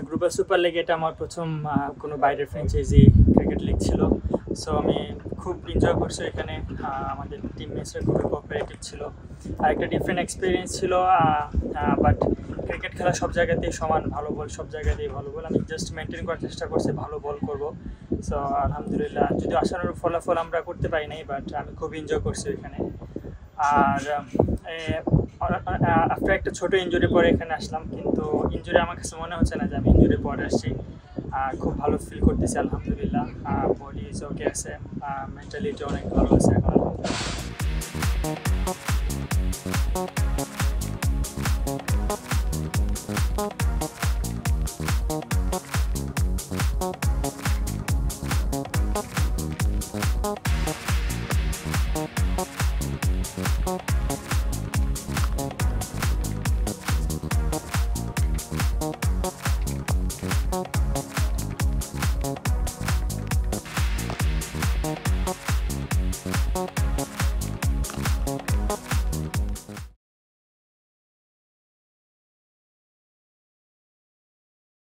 গ্রুপে super league এটা আমার প্রথম কোনো বাইরের ফ্র্যাঞ্চাইজি ক্রিকেট লিগ ছিল। সো আমি খুব এনজয় করছি এখানে। আমাদের টিমমেটসরা খুবই কোঅপারেটিভ ছিল। আর একটা ডিফারেন্ট এক্সপিরিয়েন্স ছিল। বাট ক্রিকেট খেলা সব জায়গাতেই সমান, ভালো বল সব জায়গাতেই ভালো বল। আমি জাস্ট মেনটেন করার চেষ্টা করছি, ভালো বল করব। সো আলহামদুলিল্লাহ, যদি আশানুরূপ ফলাফল আমরা করতে পারি নাই, বাট আমি খুব এনজয় করছি এখানে। আর আফটার একটা ছোট ইনজুরি পরে এখানে আসলাম, কিন্তু ইনজুরি আমার কাছে মনে হচ্ছে না যে আমি ইনজুরি পরে আসছি। খুব ভালো ফিল করতেছি আলহামদুলিল্লাহ। বডি ইজ ওকে আছে, মেন্টালিটি অনেক ভালো আছে এখন আলহামদুলিল্লাহ।